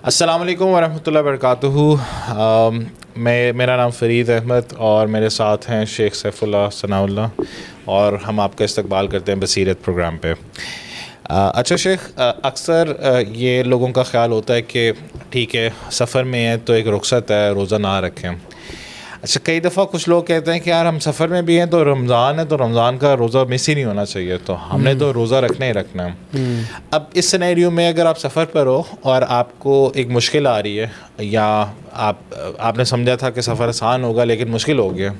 السلام علیکم ورحمۃ اللہ وبرکاتہ. میرا نام فرید احمد اور میرے ساتھ ہیں شیخ سیف اللہ ثناء اللہ، اور ہم آپ کا استقبال کرتے ہیں بصیرت پروگرام پہ. اچھا شیخ، اکثر یہ لوگوں کا خیال ہوتا ہے کہ ٹھیک ہے سفر میں ہے تو ایک رخصت ہے، روزہ نہ رکھیں. اچھا، کئی دفعہ کچھ لوگ کہتے ہیں کہ یار ہم سفر میں بھی ہیں تو رمضان ہے تو رمضان کا روزہ مس ہی نہیں ہونا چاہیے، تو ہم نے تو روزہ رکھنا ہی رکھنا ہے. اب اس سینیریو میں اگر آپ سفر پر ہو اور آپ کو ایک مشکل آ رہی ہے، یا آپ نے سمجھا تھا کہ سفر آسان ہوگا لیکن مشکل ہو گیا،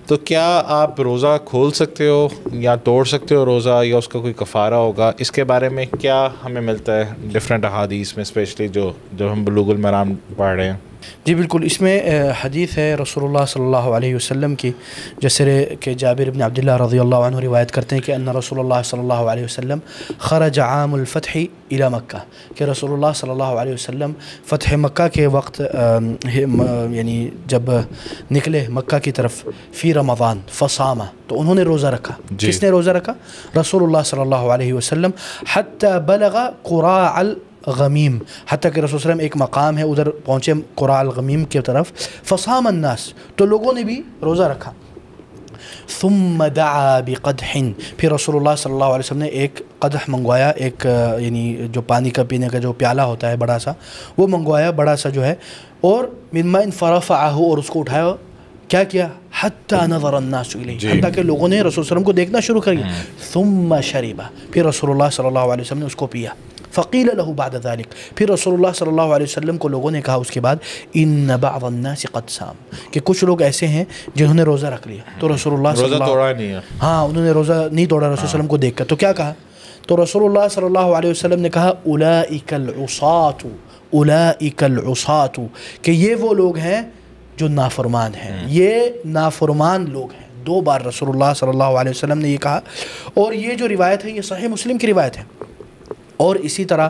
تو کیا آپ روزہ کھول سکتے ہو یا توڑ سکتے ہو روزہ، یا اس کا کوئی کفارہ ہوگا؟ اس کے بارے میں کیا ہمیں ملتا ہے ڈفرینٹ احادیث میں، اسپیشلی جو ہم بلوغ المرام پڑھ رہے ہیں؟ جی بالکل، اس میں حدیث ہے رسول اللہ صلی اللہ علیہ وسلم کی، جیسے کہ جابر بن عبداللہ رضی اللہ عنہ روایت کرتے ہیں کہ ان رسول اللہ صلی اللہ علیہ وسلم خرج عام الفتح الى مکہ، کہ رسول اللہ صلی اللہ علیہ وسلم فتح مکہ کے وقت یعنی جب نکلے مکہ کی طرف فی رمضان فصام، تو انہوں نے روزہ رکھا. کس نے روزہ رکھا؟ رسول اللہ صلی اللہ علیہ وسلم. حتی بلغ قراع غمیم، حتیٰ کہ رسول صلی اللہ علیہ وسلم ایک مقام ہے ادھر پہنچے قراء الغمیم کی طرف. فصام الناس، تو لوگوں نے بھی روزہ رکھا. ثم دعا بقدح، پھر رسول اللہ صلی اللہ علیہ وسلم نے ایک قدح منگوایا، ایک یعنی جو پانی کا پینے کا جو پیالہ ہوتا ہے بڑا سا، وہ منگوایا بڑا سا جو ہے، اور من ماء فرفعہ، اور اس کو اٹھایا. کیا کیا؟ حتی نظر الناس الیہ، حتیٰ کہ لوگوں نے رسول صلی اللہ علیہ وسلم کو دیکھنا شروع کر دیا. ثم شرب، پھر رسول اللہ صلی اللہ علیہ وسلم نے اس کو پیا. فقیل له بعد ذلك، پھر رسول اللہ صلی اللہ علیہ وسلم کو لوگوں نے کہا اس کے بعد، ان بعض الناس قد صام، کہ کچھ لوگ ایسے ہیں جنہوں نے روزہ رکھ لیا. تو رسول اللہ صلی اللہ توڑا نہیں ہے، ہاں انہوں نے روزہ نہیں توڑا رسول صلی اللہ علیہ وسلم کو دیکھ کر. تو کیا کہا؟ تو رسول اللہ صلی اللہ علیہ وسلم نے کہا اولئک العصاۃ، اولئک العصاۃ، کہ یہ وہ لوگ ہیں جو نافرمان ہیں، یہ نافرمان لوگ ہیں. 2 بار رسول اللہ صلی اللہ علیہ وسلم نے یہ کہا. اور یہ جو روایت ہے یہ صحیح مسلم کی روایت ہے. اور اسی طرح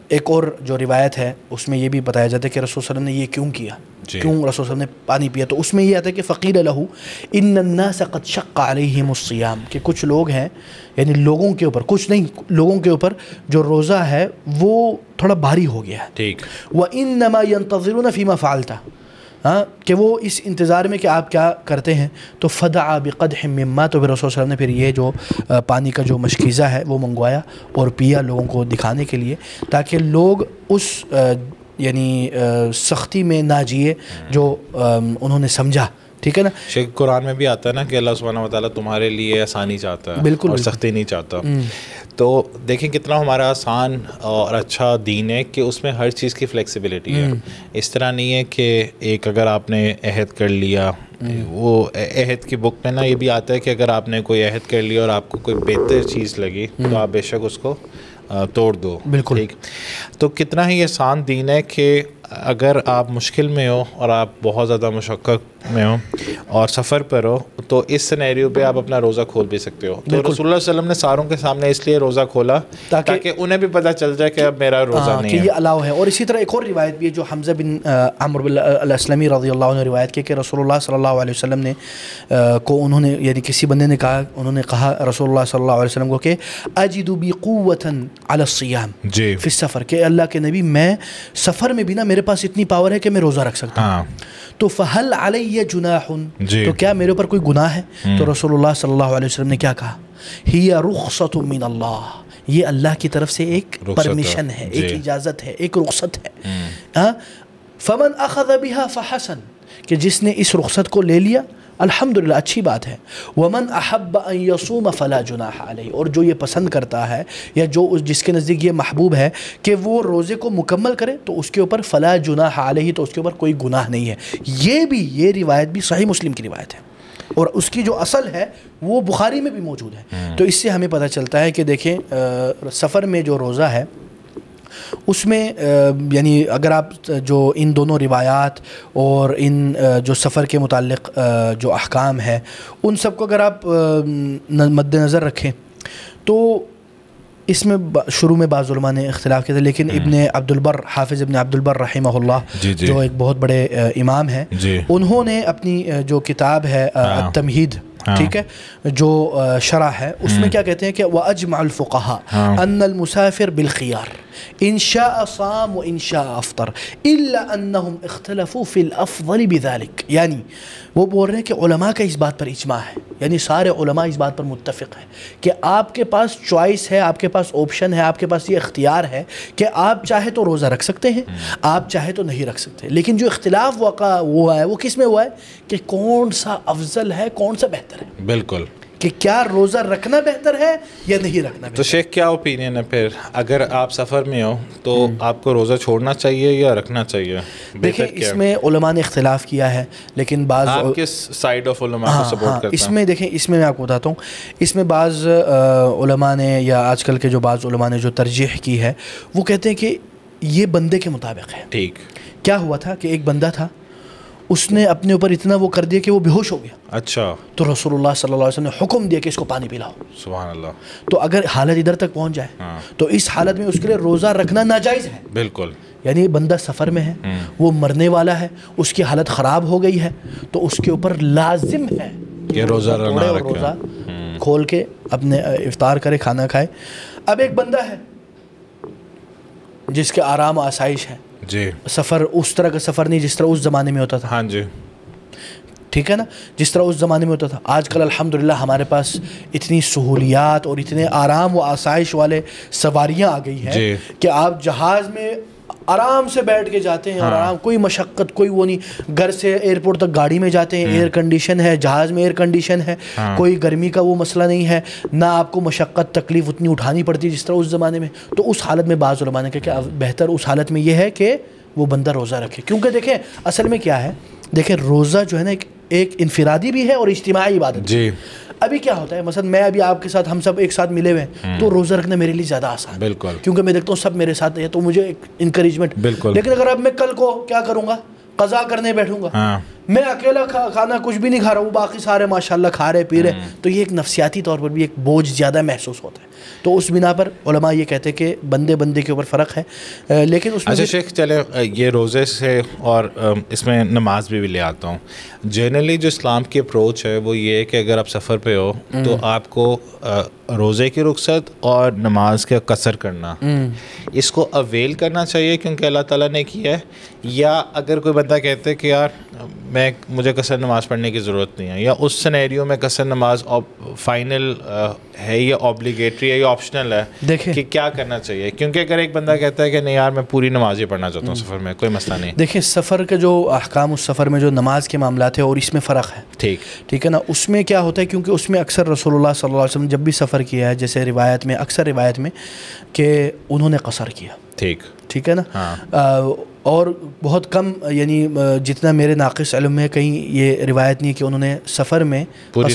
ایک اور جو روایت ہے اس میں یہ بھی بتایا جاتا ہے کہ رسول صلی اللہ علیہ وسلم نے یہ کیوں کیا، کیوں رسول صلی اللہ علیہ وسلم نے پانی پیا. تو اس میں یہ آتا ہے کہ فقیل له ان الناس قد شق علیہم الصیام، کہ کچھ لوگ ہیں، یعنی لوگوں کے اوپر، کچھ نہیں لوگوں کے اوپر جو روزہ ہے وہ تھوڑا بھاری ہو گیا ہے. ٹھیک. وانما ينتظرون فيما فعلت، ہاں کہ وہ اس انتظار میں کہ آپ کیا کرتے ہیں. تو فدعا بقدح مما، تو پھر رسول صلی اللہ علیہ وسلم نے پھر یہ جو پانی کا جو مشکیزہ ہے وہ منگوایا اور پیا لوگوں کو دکھانے کے لیے، تاکہ لوگ اس یعنی سختی میں نہ جیے جو انہوں نے سمجھا. ٹھیک ہے نا. شیخ قرآن میں بھی آتا ہے نا کہ اللہ سبحانہ وتعالیٰ تمہارے لیے آسانی چاہتا ہے، بالکل، اور سختی نہیں چاہتا. تو دیکھیں کتنا ہمارا آسان اور اچھا دین ہے کہ اس میں ہر چیز کی فلیکسیبلٹی ہے. اس طرح نہیں ہے کہ ایک اگر آپ نے عہد کر لیا، وہ عہد کی بک میں نا یہ بھی آتا ہے کہ اگر آپ نے کوئی عہد کر لیا اور آپ کو کوئی بہتر چیز لگی تو آپ بے شک اس کو توڑ دو. بالکل. ٹھیک. تو کتنا ہی آسان دین ہے کہ اگر آپ مشکل میں ہو اور آپ بہت زیادہ مشقت میں ہو اور سفر پر ہو، تو اس سینیریو پہ آپ اپنا روزہ کھول بھی سکتے ہو. تو رسول اللہ صلی اللہ علیہ وسلم نے ساروں کے سامنے اس لیے روزہ کھولا تاکہ انہیں بھی پتہ چل جائے کہ اب میرا روزہ نہیں ہے، کہ یہ الاؤ ہے. اور اسی طرح ایک اور روایت بھی ہے جو حمزہ بن عمرو الاسلمی رضی اللہ عنہ روایت کی، کہ رسول اللہ صلی اللہ علیہ وسلم نے کو انہوں نے، یعنی کسی بندے نے کہا، انہوں نے کہا رسول اللہ صلی اللہ علیہ وسلم کو کہ اجد بی قوۃ علی الصیام فی السفر، کہ اللہ کے نبی میں سفر میں بھی نا میرے پاس اتنی پاور ہے کہ میں روزہ رکھ سکتا ہوں. تو فہل علی جناح، تو کیا میرے اوپر کوئی گناہ ہے؟ تو رسول اللہ صلی اللہ علیہ وسلم نے کیا کہا؟ ہی رخصت من اللہ، یہ اللہ کی طرف سے ایک پرمیشن ہے، ایک اجازت ہے، ایک رخصت ہے. فمن اخذ بها فحسن، کہ جس نے اس رخصت کو لے لیا الحمدللہ اچھی بات ہے. ومن احب ان یصوم فلا جناح علیہ، اور جو یہ پسند کرتا ہے یا جو جس کے نزدیک یہ محبوب ہے کہ وہ روزے کو مکمل کرے، تو اس کے اوپر فلا جناح علیہ، تو اس کے اوپر کوئی گناہ نہیں ہے. یہ روایت بھی صحیح مسلم کی روایت ہے، اور اس کی جو اصل ہے وہ بخاری میں بھی موجود ہے. تو اس سے ہمیں پتہ چلتا ہے کہ دیکھیں سفر میں جو روزہ ہے اس میں یعنی اگر آپ جو ان دونوں روایات اور ان جو سفر کے متعلق جو احکام ہے ان سب کو اگر آپ مد نظر رکھیں تو اس میں شروع میں بعض علماء نے اختلاف کیا تھا، لیکن ابن عبد البر، حافظ ابن عبد البر رحمہ اللہ جو ایک بہت بڑے امام ہیں، انہوں نے اپنی جو کتاب ہے التمہید ٹھیک ہے, جو شرح ہے اس میں کیا کہتے ہیں کہ وَأَجْمَعُ الْفُقَهَاء أَنَّ الْمُسَافِرَ بِالْخِيَارِ إِنْ شَاءَ صَامَ وَإِنْ شَاءَ أَفْطَرَ إِلَّا أَنَّهُمْ اخْتَلَفُوا فِي الْأَفْضَلِ بِذَلِكَ. یعنی وہ بول رہے ہیں کہ علماء کا اس بات پر اجماع ہے, یعنی سارے علماء اس بات پر متفق ہیں کہ آپ کے پاس چوائس ہے, آپ کے پاس آپشن ہے, آپ کے پاس یہ اختیار ہے کہ آپ چاہے تو روزہ رکھ سکتے ہیں, آپ چاہے تو نہیں رکھ سکتے. لیکن جو اختلاف واقع ہوا ہے وہ کس میں ہوا ہے کہ کون سا افضل ہے, کون سا بہتر ہے. بالکل, کہ کیا روزہ رکھنا بہتر ہے یا نہیں رکھنا بہتر. تو شیخ کیا اوپینین ہے پھر, اگر آپ سفر میں ہو تو آپ کو روزہ چھوڑنا چاہیے یا رکھنا چاہیے؟ دیکھیں اس میں علماء نے اختلاف کیا ہے, لیکن بعض آپ کس سائیڈ آف علماء کو سپورٹ کرتے ہیں؟ اس میں دیکھیں, اس میں آپ کو بتاتا ہوں, اس میں بعض علماء نے یا آج کل کے جو بعض علماء نے جو ترجیح کی ہے وہ کہتے ہیں کہ یہ بندے کے مطابق ہے. ٹھیک, کیا ہوا تھا کہ ایک بندہ تھا, اس نے اپنے اوپر اتنا وہ کر دیا کہ وہ بے ہوش ہو گیا. اچھا, تو رسول اللہ صلی اللہ علیہ وسلم نے حکم دیا کہ اس کو پانی پلاؤ. سبحان اللہ. تو اگر حالت ادھر تک پہنچ جائے تو اس حالت میں اس کے لیے روزہ رکھنا ناجائز ہے. بالکل, یعنی بندہ سفر میں ہے, وہ مرنے والا ہے, اس کی حالت خراب ہو گئی ہے, تو اس کے اوپر لازم ہے کہ روزہ رکھے, روزہ کھول کے اپنے افطار کرے, کھانا کھائے. اب ایک بندہ ہے جس کے آرام و آسائش ہے, جی, سفر اس طرح کا سفر نہیں جس طرح اس زمانے میں ہوتا تھا. ہاں جی, ٹھیک ہے نا, جس طرح اس زمانے میں ہوتا تھا. آج کل الحمدللہ ہمارے پاس اتنی سہولیات اور اتنے آرام و آسائش والے سواریاں آ گئی ہیں کہ آپ جہاز میں آرام سے بیٹھ کے جاتے ہیں, اور آرام, کوئی مشقت, کوئی وہ نہیں. گھر سے ایئرپورٹ تک گاڑی میں جاتے ہیں, ایئر کنڈیشن ہے, جہاز میں ایئر کنڈیشن ہے, کوئی گرمی کا وہ مسئلہ نہیں ہے, نہ آپ کو مشقت تکلیف اتنی اٹھانی پڑتی جس طرح اس زمانے میں. تو اس حالت میں بعض علماء نے کہا کہ بہتر اس حالت میں یہ ہے کہ وہ بندہ روزہ رکھے. کیونکہ دیکھیں اصل میں کیا ہے, دیکھیں روزہ جو ہے نا ایک انفرادی بھی ہے اور اجتماعی عبادت. جی, ابھی کیا ہوتا ہے, مثلا میں ابھی آپ کے ساتھ, ہم سب ایک ساتھ ملے ہوئے ہیں, تو روزہ رکھنا میرے لیے زیادہ آسان ہے. بالکل, کیونکہ میں دیکھتا ہوں سب میرے ساتھ ہے تو مجھے ایک انکریجمنٹ. بالکل, لیکن اگر اب میں کل کو کیا کروں گا, قضا کرنے بیٹھوں گا, میں اکیلا کھانا کچھ بھی نہیں کھا رہا ہوں, باقی سارے ماشاءاللہ کھا رہے پی رہے, تو یہ ایک نفسیاتی طور پر بھی ایک بوجھ زیادہ محسوس ہوتا ہے. تو اس بنا پر علماء یہ کہتے ہیں کہ بندے کے اوپر فرق ہے. لیکن اس میں اچھا شیخ, چلے یہ روزے سے اور اس میں نماز بھی لے آتا ہوں. جنرلی جو اسلام کی اپروچ ہے وہ یہ ہے کہ اگر آپ سفر پہ ہو تو آپ کو روزے کی رخصت اور نماز کا قصر کرنا, اس کو اویل کرنا چاہیے کیونکہ اللہ تعالیٰ نے کیا ہے, یا اگر کوئی بندہ کہتے ہے کہ یار مجھے قصر نماز پڑھنے کی ضرورت نہیں ہے, یا اس سینیریو میں قصر نماز فائنل ہے یا اوبلیگیٹری ہے یا آپشنل ہے, دیکھیں کہ کیا کرنا چاہیے؟ کیونکہ اگر ایک بندہ کہتا ہے کہ نہیں یار میں پوری نماز ہی پڑھنا چاہتا ہوں سفر میں, کوئی مسئلہ نہیں. دیکھیں سفر کا جو احکام, اس سفر میں جو نماز کے معاملات ہیں اور اس میں فرق ہے. ٹھیک ہے نا. اس میں کیا ہوتا ہے, کیونکہ اس میں اکثر رسول اللہ صلی اللہ علیہ وسلم جب بھی سفر کیا ہے, جیسے روایت میں, اکثر روایت میں کہ انہوں نے قصر کیا. ٹھیک ہے نا. اور بہت کم, یعنی جتنا میرے ناقص علم میں, کہیں یہ روایت نہیں کہ انہوں نے سفر میں پوری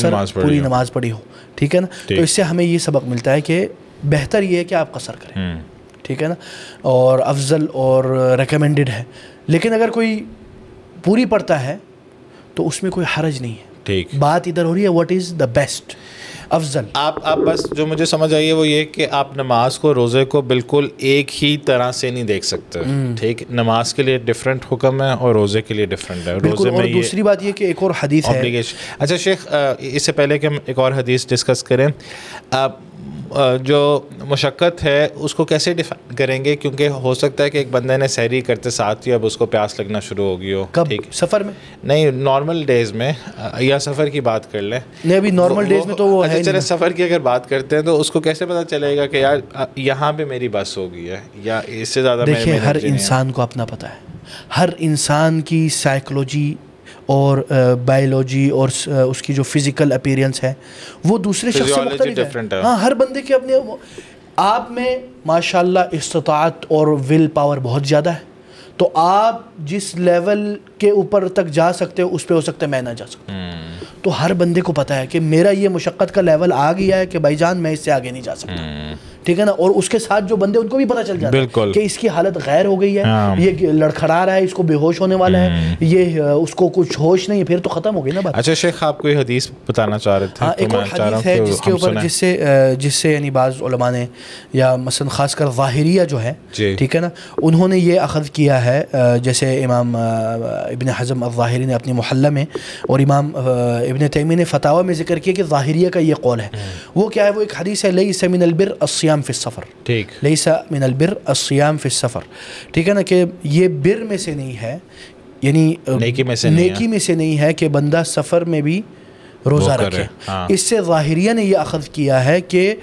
نماز پڑھی ہو. ٹھیک ہے نا. تو اس سے ہمیں یہ سبق ملتا ہے کہ بہتر یہ ہے کہ آپ قصر کریں. ٹھیک ہے نا, اور افضل اور ریکمینڈڈ ہے. لیکن اگر کوئی پوری پڑھتا ہے تو اس میں کوئی حرج نہیں ہے. ٹھیک, بات ادھر ہو رہی ہے واٹ از دا بیسٹ, افضل. آپ بس جو مجھے سمجھ آئی ہے وہ یہ کہ آپ نماز کو, روزے کو بالکل ایک ہی طرح سے نہیں دیکھ سکتے. ٹھیک, نماز کے لیے ڈفرینٹ حکم ہے اور روزے کے لیے ڈفرینٹ ہے. روزے میں دوسری بات یہ کہ ایک اور حدیث ہے. اچھا شیخ, اس سے پہلے کہ ہم ایک اور حدیث ڈسکس کریں, جو مشقت ہے اس کو کیسے ڈیفائن کریں گے؟ کیونکہ ہو سکتا ہے کہ ایک بندے نے سحری کرتے ساتھ ہی اب اس کو پیاس لگنا شروع ہو گئی ہو. کب؟ سفر میں نہیں, نارمل ڈیز میں, یا سفر کی بات کر لیں. نہیں, ابھی نارمل ڈیز میں تو وہ ہے. چلے سفر کی اگر بات کرتے ہیں تو اس کو کیسے پتہ چلے گا کہ یار یہاں پہ میری بس ہو گئی ہے یا اس سے زیادہ؟ دیکھیں ہر انسان کو اپنا پتہ ہے, ہر انسان کی سائیکولوجی اور بائیولوجی اور اس کی جو فزیکل اپیرنس ہے وہ دوسرے شخص سے مختلف ہے. ہاں, ہر بندے کے اپنے. آپ میں ماشاءاللہ استطاعت اور ول پاور بہت زیادہ ہے, تو آپ جس لیول کے اوپر تک جا سکتے ہو اس پہ ہو سکتا ہے میں نہ جا سکتا. تو ہر بندے کو پتہ ہے کہ میرا یہ مشقت کا لیول آ گیا ہے کہ بھائی جان میں اس سے آگے نہیں جا سکتا. ٹھیک ہے نا, اور اس کے ساتھ جو بندے ان کو بھی پتہ چل جاتا ہے کہ اس کی حالت غیر ہو گئی ہے, یہ لڑکھڑا رہا ہے, اس کو بے ہوش ہونے والا ہے, یہ اس کو کچھ ہوش نہیں ہے, پھر تو ختم ہو گئی نا بات. اچھا شیخ, آپ کوئی حدیث بتانا چاہ رہے تھے؟ ہاں, ایک اور حدیث ہے جس کے اوپر جس سے یعنی بعض علماء نے, یا مثلا خاص کر ظاہریہ جو ہے, ٹھیک ہے نا, انہوں نے یہ اخذ کیا ہے, جیسے امام ابن حزم الظاہری نے اپنی محلہ میں, اور امام ابن تیمیہ نے فتاوی میں ذکر کیا کہ ظاہریہ کا یہ قول ہے. وہ کیا ہے؟ وہ ایک حدیث ہے, لیس من البر الصیام فی السفر. ٹھیک, لیس من البر الصیام فی السفر, ٹھیک ہے نا, کہ یہ بر میں سے نہیں ہے, یعنی نیکی میں سے نہیں ہے کہ بندہ سفر میں بھی روزہ رکھے. اس سے ظاہریہ نے یہ اخذ کیا ہے کہ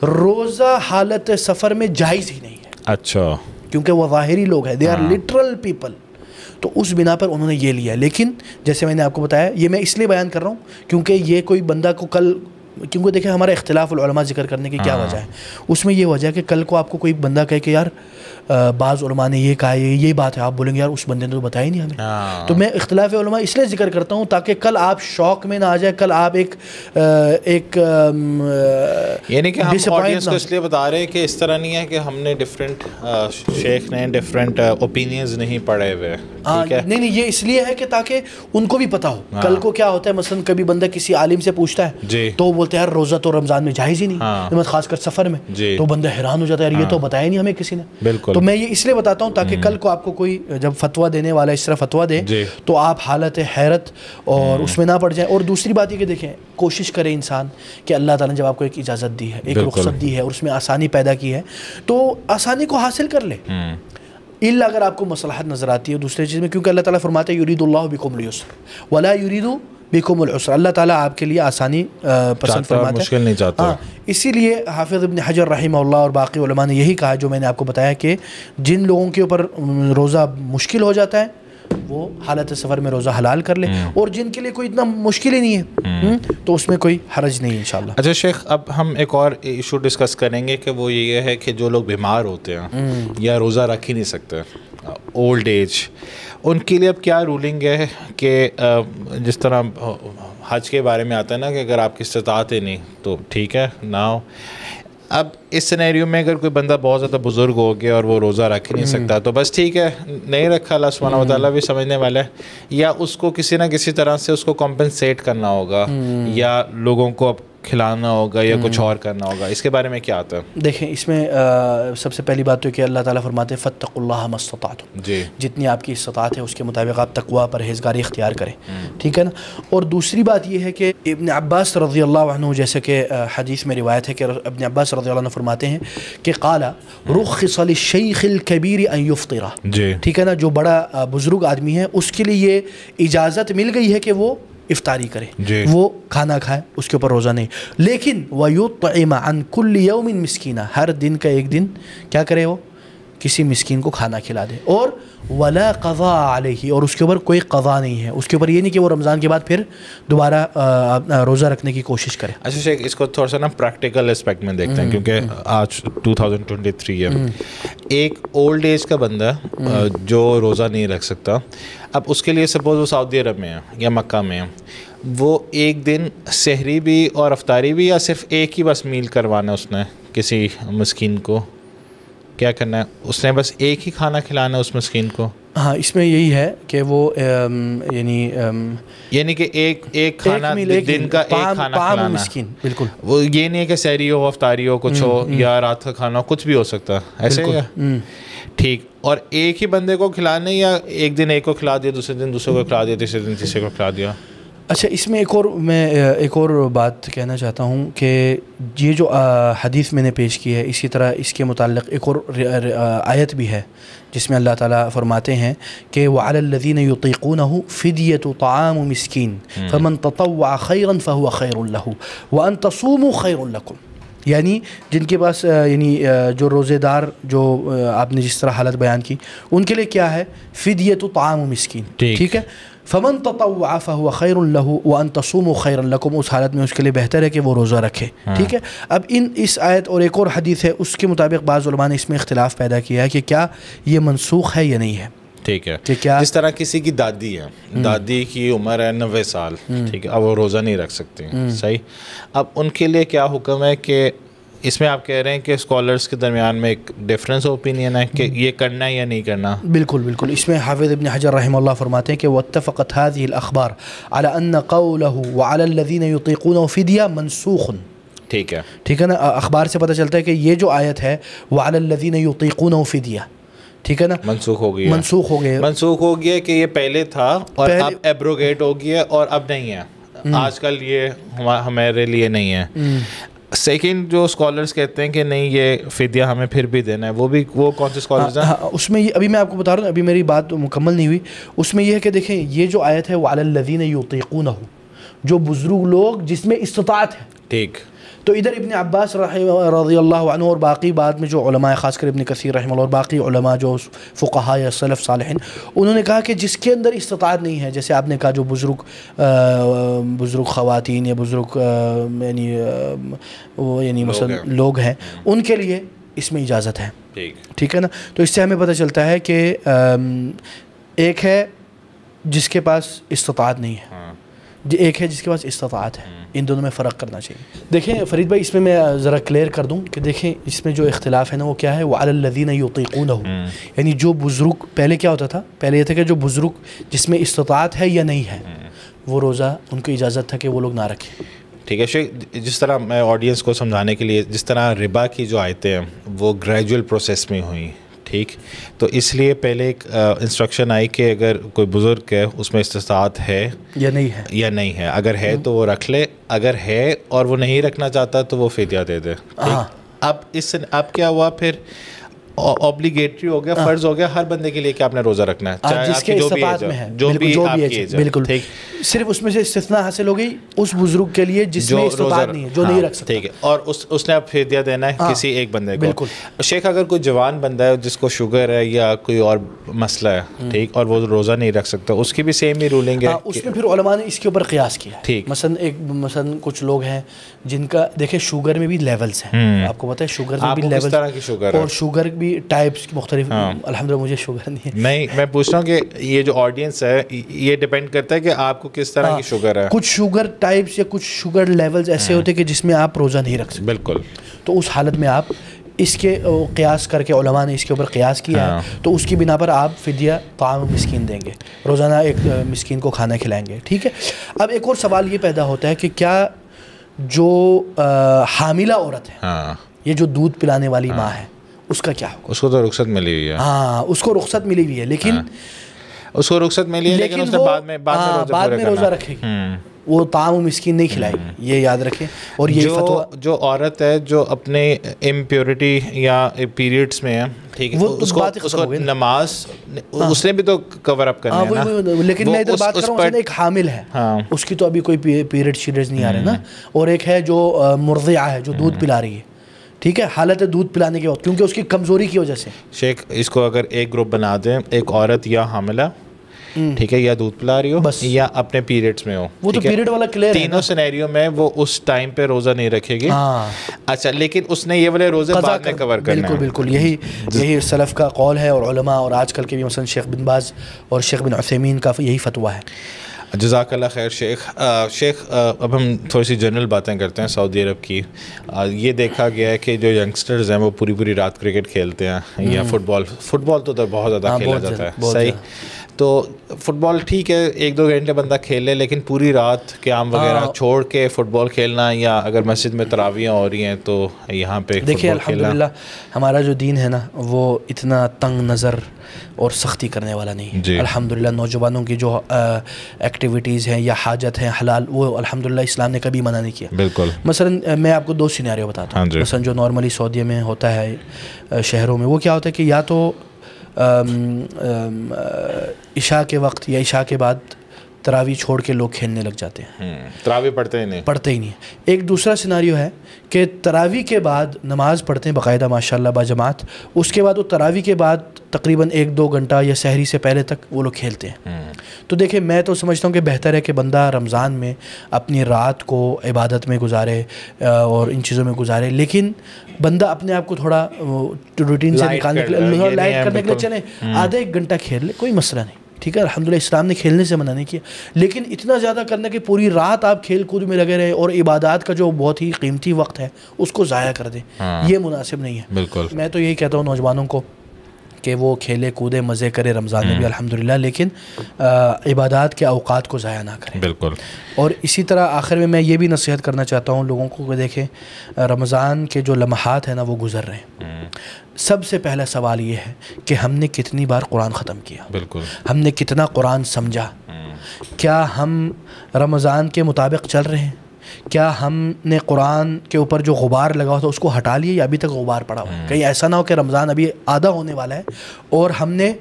روزہ حالت سفر میں جائز ہی نہیں ہے. اچھا, کیونکہ وہ ظاہری لوگ ہیں, دے آر لٹرل پیپل, تو اس بنا پر انہوں نے یہ لیا. لیکن جیسے میں نے آپ کو بتایا, یہ میں اس لیے بیان کر رہا ہوں کیونکہ یہ کوئی بندہ کو کل, کیونکہ دیکھیں ہمارا اختلاف العلماء ذکر کرنے کی کیا وجہ ہے, اس میں یہ وجہ ہے کہ کل کو آپ کو کوئی بندہ کہے کہ یار بعض علماء نے یہ کہا, یہ بات ہے, آپ بولیں گے یار اس بندے نے تو بتایا ہی نہیں ہمیں. تو میں اختلاف علماء اس لیے ذکر کرتا ہوں تاکہ کل آپ شوق میں نہ آ جائے, کل آپ ایک یعنی کہ ہم آڈینس کو اس لیے بتا رہے ہیں کہ اس طرح نہیں ہے کہ ہم نے ڈفرینٹ شیخ نے ڈفرینٹ اوپینینز نہیں پڑھے ہوئے. نہیں, یہ اس لیے ہے کہ تاکہ ان کو بھی پتا ہو کل کو کیا ہوتا ہے. مثلا کبھی بندہ کسی عالم سے پوچھتا ہے تو وہ بولتے ہیں یار روزہ تو رمضان میں جائز ہی نہیں, خاص کر سفر میں, تو بندہ حیران ہو جاتا ہے, یہ تو بتایا نہیں ہمیں کسی نے. بالکل, تو میں یہ اس لیے بتاتا ہوں تاکہ کل کو آپ کو کوئی جب فتویٰ دینے والا اس طرح فتویٰ دے تو آپ حالت حیرت اور اس میں نہ پڑ جائیں. اور دوسری بات یہ کہ دیکھیں, کوشش کرے انسان کہ اللہ تعالیٰ نے جب آپ کو ایک اجازت دی ہے, ایک رخصت دی ہے, اور اس میں آسانی پیدا کی ہے, تو آسانی کو حاصل کر لے. الا اگر آپ کو مصلحت نظر آتی ہے دوسرے چیز میں, کیونکہ اللہ تعالیٰ فرماتے ہیں یرید اللہ بکم اليسر ولا یرید بکم العسر, اللہ تعالیٰ آپ کے لیے آسانی پسند فرماتا ہے, مشکل نہیں چاہتا. اسی لیے حافظ ابن حجر رحمہ اللہ اور باقی علماء نے یہی کہا جو میں نے آپ کو بتایا کہ جن لوگوں کے اوپر روزہ مشکل ہو جاتا ہے وہ حالت سفر میں روزہ حلال کر لے, اور جن کے لیے کوئی اتنا مشکل ہی نہیں ہے تو اس میں کوئی حرج نہیں انشاءاللہ. اچھا شیخ, اب ہم ایک اور ایشو ڈسکس کریں گے کہ وہ یہ ہے کہ جو لوگ بیمار ہوتے ہیں یا روزہ رکھ ہی نہیں سکتے, اولڈ ایج, ان کے لیے اب کیا رولنگ ہے کہ جس طرح حج کے بارے میں آتا ہے نا کہ اگر آپ کی استطاعت ہے نہیں تو ٹھیک ہے نہ ہو. اب اس سینیریو میں اگر کوئی بندہ بہت زیادہ بزرگ ہو گیا اور وہ روزہ رکھ نہیں سکتا تو بس ٹھیک ہے, نہیں رکھا, اللہ سبحانہ و تعالیٰ بھی سمجھنے والا ہے, یا اس کو کسی نہ کسی طرح سے اس کو کمپنسیٹ کرنا ہوگا, یا لوگوں کو اب کھلانا ہوگا, یا کچھ اور کرنا ہوگا. اس کے بارے میں کیا آتا ہے؟ دیکھیں, اس میں سب سے پہلی بات تو کہ اللہ تعالیٰ فرماتے ہیں فاتقوا اللہ ما استطعتم, جتنی آپ کی استطاعت ہے اس کے مطابق آپ تقویٰ پرہیزگاری اختیار کریں, ٹھیک ہے نا. اور دوسری بات یہ ہے کہ ابن عباس رضی اللہ عنہ, جیسے کہ حدیث میں روایت ہے کہ ابن عباس رضی اللہ عنہ فرماتے ہیں کہ قال رخص للشیخ الکبیر ان یفطر, ٹھیک ہے نا, جو بڑا بزرگ آدمی ہے اس کے لیے یہ اجازت مل گئی ہے کہ وہ افطاری کرے, وہ کھانا کھائے, اس کے اوپر روزہ نہیں. لیکن وَيُطْعِمَ عَنْ كُلِّ يَوْمٍ مِسْكِينًا, ہر دن کا ایک دن کیا کرے, وہ کسی مسکین کو کھانا کھلا دے. اور وَلَا قَضَاءَ عَلَيْهِ, اور اس کے اوپر کوئی قضا نہیں ہے, اس کے اوپر یہ نہیں کہ وہ رمضان کے بعد پھر دوبارہ روزہ رکھنے کی کوشش کرے. اچھا شیخ, اس کو تھوڑا سا نا پریکٹیکل اسپیکٹ میں دیکھتے ہیں, کیونکہ آج 2023 ہے. ایک اولڈ ایج کا بندہ جو روزہ نہیں رکھ سکتا, اب اس کے لیے سپوز وہ سعودی عرب میں ہے یا مکہ میں ہے, وہ ایک دن سحری بھی اور افطاری بھی, یا صرف ایک ہی بس میل کروانا اس نے کسی مسکین کو, کیا کرنا ہے اس نے, بس ایک ہی کھانا کھلانا ہے اس مسکین کو؟ ہاں, اس میں یہی ہے کہ وہ یعنی کہ ایک کھانا دن کا ایک کھانا کھلانا مسکین, بالکل. وہ یہ نہیں ہے کہ سحری ہو, افطاری ہو, کچھ ہو, یا رات کا کھانا ہو, کچھ بھی ہو سکتا ہے, ایسے ہی. ٹھیک, اور ایک ہی بندے کو کھلانے, یا ایک دن ایک کو کھلا دیا, دوسرے دن دوسرے کو کھلا دیا, تیسرے دن تیسرے کو کھلا دیا؟ اچھا, اس میں ایک اور بات کہنا چاہتا ہوں کہ یہ جو حدیث میں نے پیش کی ہے, اسی طرح اس کے متعلق ایک اور آیت بھی ہے جس میں اللہ تعالیٰ فرماتے ہیں کہ وَعَلَى الَّذِينَ يُطِيقُونَهُ فِدْيَةُ طَعَامُ مِسْكِينٍ فَمَنْ تَطَوَّعَ خَيْرًا فَهُوَ خَيْرٌ لَهُ وَأَنْ تَصُومُوا خَيْرٌ لَكُمْ. یعنی جن کے پاس یعنی جو روزے دار, جو آپ نے جس طرح حالت بیان کی, ان کے لیے کیا ہے, فدیۃ طعام مسکین, ٹھیک ہے. فمن تطوع فهو خیر له وان تصوموا خیر لكم, اس حالت میں اس کے لیے بہتر ہے کہ وہ روزہ رکھے, ٹھیک ہے. اب اس آیت اور ایک اور حدیث ہے, اس کے مطابق بعض علماء نے اس میں اختلاف پیدا کیا ہے کہ کیا یہ منسوخ ہے یا نہیں ہے. ٹھیک ہے, جس طرح کسی کی دادی ہے, دادی کی عمر ہے 90 سال, ٹھیک ہے, اب وہ روزہ نہیں رکھ سکتی, صحیح. اب ان کے لیے کیا حکم ہے کہ اس میں آپ کہہ رہے ہیں کہ اسکالرس کے درمیان میں ایک ڈفرینس اوپینین ہے کہ یہ کرنا ہے یا نہیں کرنا؟ بالکل بالکل. اس میں حافظ ابن حجر رحمہ اللہ فرماتے ہیں کہ واتفقت هذه الاخبار على ان قوله وعلى الذين يطيقونه فدية منسوخ. ٹھیک ہے، ٹھیک ہے نا. اخبار سے پتہ چلتا ہے کہ یہ جو آیت ہے وعلى الذين يطيقونه فدية، ٹھیک ہے نا، منسوخ ہو گئی، منسوخ ہو گئے، منسوخ ہو گیا کہ یہ پہلے تھا اور اب ایبروگیٹ ہو گیا اور اب نہیں ہے، آج کل یہ ہمارے لیے نہیں ہے. سیکنڈ جو اسکالرس کہتے ہیں کہ نہیں یہ فدیہ ہمیں پھر بھی دینا ہے، وہ کون سے اسکالرس ہیں؟ اس میں یہ ابھی میں آپ کو بتا رہا ہوں، ابھی میری بات مکمل نہیں ہوئی. اس میں یہ ہے کہ دیکھیں یہ جو آیت ہے وعلی الذین یطیقونہ، جو بزرگ لوگ جس میں استطاعت ہے، ٹھیک. تو ادھر ابن عباس رضی اللہ عنہ اور باقی بعد میں جو علماء خاص کر ابن کثیر رحمہ اللہ اور باقی علماء جو فقہاء یا سلف صالحین، انہوں نے کہا کہ جس کے اندر استطاعت نہیں ہے، جیسے آپ نے کہا جو بزرگ خواتین یا بزرگ یعنی مثلا لوگ ہیں، ان کے لیے اس میں اجازت ہے، ٹھیک ہے نا. تو اس سے ہمیں پتہ چلتا ہے کہ ایک ہے جس کے پاس استطاعت نہیں ہے، ایک ہے جس کے پاس استطاعت ہے. ان دونوں میں فرق کرنا چاہیے. دیکھیں فرید بھائی، اس میں ذرا کلیئر کر دوں کہ دیکھیں اس میں جو اختلاف ہے نا وہ کیا ہے، وعلی الذین یطیقونہ، یعنی جو بزرگ، پہلے کیا ہوتا تھا، پہلے یہ تھا کہ جو بزرگ جس میں استطاعت ہے یا نہیں ہے وہ روزہ ان کو اجازت تھا کہ وہ لوگ نہ رکھیں. ٹھیک ہے شیخ، جس طرح میں آڈینس کو سمجھانے کے لیے، جس طرح ربا کی جو آیتیں ہیں وہ گریجول پروسیس میں ہوئیں، ٹھیک، تو اس لیے پہلے ایک انسٹرکشن آئی کہ اگر کوئی بزرگ ہے اس میں استطاعت ہے یا نہیں ہے، اگر ہے تو وہ رکھ لے، اگر ہے اور وہ نہیں رکھنا چاہتا تو وہ فدیہ دے دے. اب کیا ہوا پھر، اوبلیگیٹری ہو گیا، فرض ہو گیا ہر بندے کے لیے کہ آپ نے روزہ رکھنا ہے، چاہے جس کے استطاعت میں ہے، جو بھی ایج ہے. بالکل، صرف اس میں سے استثناء حاصل ہو گئی اس بزرگ کے لیے جس میں استطاعت نہیں ہے، جو نہیں رکھ سکتا. ٹھیک ہے، اور اس نے اب فدیہ دینا ہے کسی ایک بندے کو. بالکل. شیخ اگر کوئی جوان بندہ ہے جس کو شوگر ہے یا کوئی اور مسئلہ ہے، ٹھیک، اور وہ روزہ نہیں رکھ سکتا، اس کی بھی سیم ہی رولنگ ہے؟ اس میں پھر علماء نے اس کے اوپر قیاس کیا. ٹھیک، مثلا کچھ لوگ ہیں جن کا دیکھیں شوگر میں بھی لیولز ہیں، آپ کو پتہ ہے شوگر میں بھی لیولز، طرح کی شوگر ہے، اور شوگر بھی ٹائپس مختلف. الحمدللہ مجھے شوگر نہیں ہے. نہیں، میں پوچھ رہا ہوں کہ یہ جو آڈینس ہے یہ ڈیپینڈ کرتا ہے کہ آپ کو کس طرح کی شوگر ہے. کچھ شوگر ٹائپس یا کچھ شوگر لیولز ایسے ہوتے ہیں کہ جس میں آپ روزہ نہیں رکھ سکتے. بالکل. تو اس حالت میں آپ اس کے قیاس کر کے علماء نے اس کے اوپر قیاس کیا ہے، تو اس کی بنا پر آپ فدیہ طعام مسکین دیں گے، روزانہ ایک مسکین کو کھانا کھلائیں گے. ٹھیک ہے. اب ایک اور سوال یہ پیدا ہوتا ہے کہ کیا جو حاملہ عورت ہے، یہ جو دودھ پلانے والی ماں ہے، اس کا کیا ہوگا؟ اس کو تو رخصت ملی ہوئی ہے. ہاں، اس کو رخصت ملی ہوئی ہے، لیکن اس کو رخصت ملی ہے لیکن اس نے بعد میں روزہ رکھے گی، وہ طعام و مسکین نہیں کھلائے گی، یہ یاد رکھیں. اور یہ جو عورت ہے جو اپنے امپیورٹی یا پیریڈز میں ہے، ٹھیک ہے، اس کو نماز اس نے بھی تو کور اپ کرنا ہے نا. لیکن میں ادھر بات کر رہا ہوں ایک حامل ہے، اس کی تو ابھی کوئی پیریڈ شیریڈز نہیں آ رہے نا، اور ایک ہے جو مرضعہ ہے، جو دودھ پلا رہی ہے، ٹھیک ہے، حالت دودھ پلانے کے وقت، کیونکہ اس کی کمزوری کی وجہ سے. شیخ اس کو اگر ایک گروپ بنا دیں، ایک عورت یا حاملہ، ٹھیک ہے، یا دودھ پلا رہی ہو یا اپنے پیریڈز میں ہو، وہ تو پیریڈ والا کلیئر ہے، تینوں سینیریو میں وہ اس ٹائم پہ روزہ نہیں رکھے گی. اچھا، لیکن اس نے یہ والے روزے بعد میں کور کرنا ہے. بالکل یہی سلف کا قول ہے، اور علماء اور آج کل کے بھی مثلا شیخ بن باز اور شیخ بن عثیمین کا یہی فتویٰ ہے. جزاک اللہ خیر شیخ. اب ہم تھوڑی سی جنرل باتیں کرتے ہیں سعودی عرب کی. یہ دیکھا گیا ہے کہ جو ینگسٹرز ہیں وہ پوری رات کرکٹ کھیلتے ہیں یا فٹ بال تو بہت زیادہ کھیلا جاتا ہے. صحیح. تو فٹ بال ٹھیک ہے، 1-2 گھنٹے بندہ کھیل لے، لیکن پوری رات قیام وغیرہ چھوڑ کے فٹ بال کھیلنا، یا اگر مسجد میں تراویحیں ہو رہی ہیں تو یہاں پہ دیکھیے الحمدللہ ہمارا جو دین ہے نا وہ اتنا تنگ نظر اور سختی کرنے والا نہیں. الحمدللہ نوجوانوں کی جو ایکٹیویٹیز ہیں یا حاجت ہیں حلال، وہ الحمدللہ اسلام نے کبھی منع نہیں کیا. بالکل. مثلا میں آپ کو 2 سینیریو بتاتا ہوں. مثلا جو نارملی سعودیہ میں ہوتا ہے شہروں میں، وہ کیا ہوتا ہے کہ یا تو عشاء کے وقت یا عشاء کے بعد تراویح چھوڑ کے لوگ کھیلنے لگ جاتے ہیں، تراویح پڑھتے ہی نہیں. ایک دوسرا سیناریو ہے کہ تراویح کے بعد نماز پڑھتے ہیں باقاعدہ ماشاءاللہ باجماعت، اس کے بعد وہ تراویح کے بعد تقریباً 1-2 گھنٹہ یا سحری سے پہلے تک وہ لوگ کھیلتے ہیں. تو دیکھیں میں تو سمجھتا ہوں کہ بہتر ہے کہ بندہ رمضان میں اپنی رات کو عبادت میں گزارے اور ان چیزوں میں گزارے، لیکن بندہ اپنے آپ کو تھوڑا روٹین سے نکالنے کے لیے، لائٹ کرنے کے لیے چلے، آدھا 1 گھنٹہ کھیل لے، کوئی مسئلہ نہیں. ٹھیک ہے، الحمدللہ اسلام نے کھیلنے سے منع نہیں کیا، لیکن اتنا زیادہ کرنا کہ پوری رات آپ کھیل کود میں لگے رہے اور عبادات کا جو بہت ہی قیمتی وقت ہے اس کو ضائع کر دیں، یہ مناسب نہیں ہے۔ بالکل، میں تو یہی کہتا ہوں نوجوانوں کو کہ وہ کھیلے کودے مزے کرے رمضان میں بھی الحمدللہ، لیکن عبادات کے اوقات کو ضائع نہ کریں۔ بالکل۔ اور اسی طرح آخر میں یہ بھی نصیحت کرنا چاہتا ہوں لوگوں کو کہ دیکھیں رمضان کے جو لمحات ہیں نا وہ گزر رہے ہیں، سب سے پہلا سوال یہ ہے کہ ہم نے کتنی بار قرآن ختم کیا، بالکل، ہم نے کتنا قرآن سمجھا، کیا ہم رمضان کے مطابق چل رہے ہیں، کیا ہم نے قرآن کے اوپر جو غبار لگا ہوا تھا اس کو ہٹا لیا یا ابھی تک غبار پڑا ہوا ہے؟ کہیں ایسا نہ ہو کہ رمضان ابھی آدھا ہونے والا ہے اور ہم نے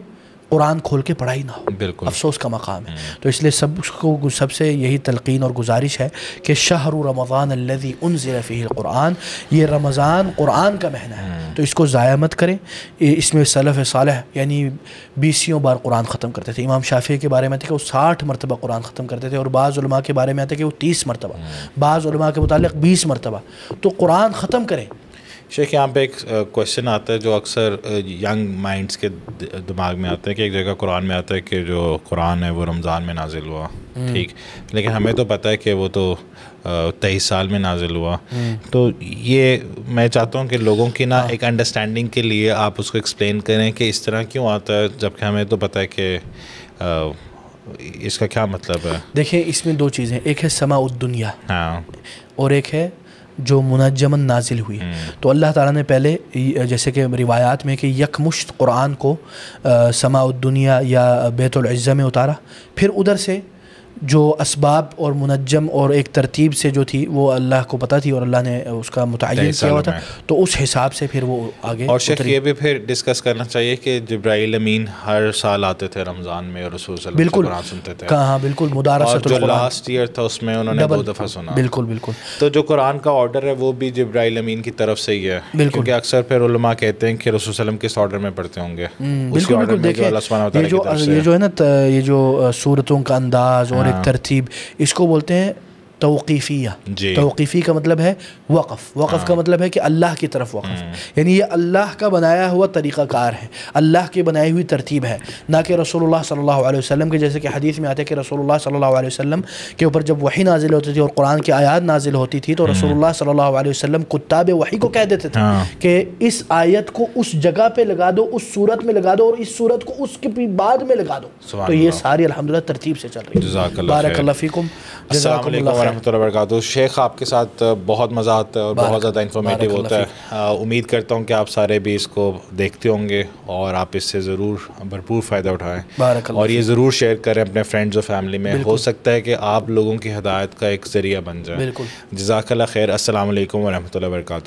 قرآن کھول کے پڑھا ہی نہ ہو، بالکل، افسوس کا مقام ہے۔ تو اس لیے سب سے یہی تلقین اور گزارش ہے کہ شہر رمضان الذی انزل فیہ القرآن، یہ رمضان قرآن کا مہینہ ہے تو اس کو ضائع مت کریں۔ اس میں سلف صالح یعنی 20 بار قرآن ختم کرتے تھے، امام شافعی کے بارے میں تھے کہ وہ 60 مرتبہ قرآن ختم کرتے تھے، اور بعض علماء کے بارے میں آتے کہ وہ 30 مرتبہ، بعض علماء کے متعلق 20 مرتبہ، تو قرآن ختم کریں۔ شیخ یہاں پہ ایک کویشچن آتا ہے جو اکثر ینگ مائنڈس کے دماغ میں آتا ہے کہ ایک جگہ قرآن میں آتا ہے کہ جو قرآن ہے وہ رمضان میں نازل ہوا، ٹھیک، لیکن ہمیں تو پتہ ہے کہ وہ تو 23 سال میں نازل ہوا، تو یہ میں چاہتا ہوں کہ لوگوں کی نا ایک انڈرسٹینڈنگ کے لیے آپ اس کو ایکسپلین کریں کہ اس طرح کیوں آتا ہے، جبکہ ہمیں تو پتہ ہے کہ اس کا کیا مطلب ہے۔ دیکھیں اس میں دو چیزیں، ایک ہے سماع الدنیا ہاں، اور ایک ہے جو منجمن نازل ہوئی۔ تو اللہ تعالیٰ نے پہلے جیسے کہ روایات میں کہ یکمشت قرآن کو سماع الدنیا یا بیت العزہ میں اتارا، پھر ادھر سے جو اسباب اور منجم اور ایک ترتیب سے جو تھی وہ اللہ کو پتہ تھی اور اللہ نے اس کا متعین کیا ہوا تھا، تو اس حساب سے پھر وہ آگے۔ اور شیخ یہ بھی پھر ڈسکس کرنا چاہیے کہ جبرائیل امین ہر سال آتے تھے رمضان میں اور رسول صلی اللہ علیہ وسلم سے قرآن سنتے تھے، ہاں بالکل، مدارست القرآن، جو لاسٹ ایئر تھا اس میں انہوں نے 2 دفعہ سنا، بالکل بالکل۔ تو جو قرآن کا آرڈر ہے وہ بھی جبرائیل امین کی طرف سے ہی ہے، کیونکہ اکثر پھر علماء کہتے ہیں کہ رسول صلی اللہ علیہ وسلم کس آرڈر میں پڑھتے ہوں گے، بالکل بالکل۔ دیکھیں یہ جو ہے نا یہ جو صورتوں کا انداز اور ایک ترتیب، اس کو بولتے ہیں توقیفیہ۔ توقیفی کا مطلب ہے وقف، وقف کا مطلب ہے کہ اللہ کی طرف وقف، یعنی یہ اللہ کا بنایا ہوا طریقہ کار ہے، اللہ کی بنائی ہوئی ترتیب ہے، نہ کہ رسول اللہ صلی اللہ علیہ وسلم کے، جیسے کہ حدیث میں آتا ہے کہ رسول اللہ صلی اللہ علیہ وسلم کے اوپر جب وحی نازل ہوتی تھی اور قرآن کی آیات نازل ہوتی تھی تو رسول اللہ صلی اللہ علیہ وسلم کتاب وحی کو کہہ دیتے تھے کہ اس آیت کو اس جگہ پہ لگا دو، اس صورت میں لگا دو، اور اس صورت کو اس کے بعد میں لگا دو۔ تو یہ ساری الحمدللہ ترتیب سے چل رہی ہے۔ بارک اللہ فیکم، السلام علیکم ورحمۃ اللہ وبرکاتہ۔ شیخ آپ کے ساتھ بہت مزہ آتا ہے اور بہت زیادہ انفارمیٹیو ہوتا ہے، امید کرتا ہوں کہ آپ سارے بھی اس کو دیکھتے ہوں گے اور آپ اس سے ضرور بھرپور فائدہ اٹھائیں، اور یہ ضرور شیئر کریں اپنے فرینڈز اور فیملی میں، ہو سکتا ہے کہ آپ لوگوں کی ہدایت کا ایک ذریعہ بن جائے۔ جزاک اللہ خیر، السلام علیکم ورحمۃ اللہ وبرکاتہ۔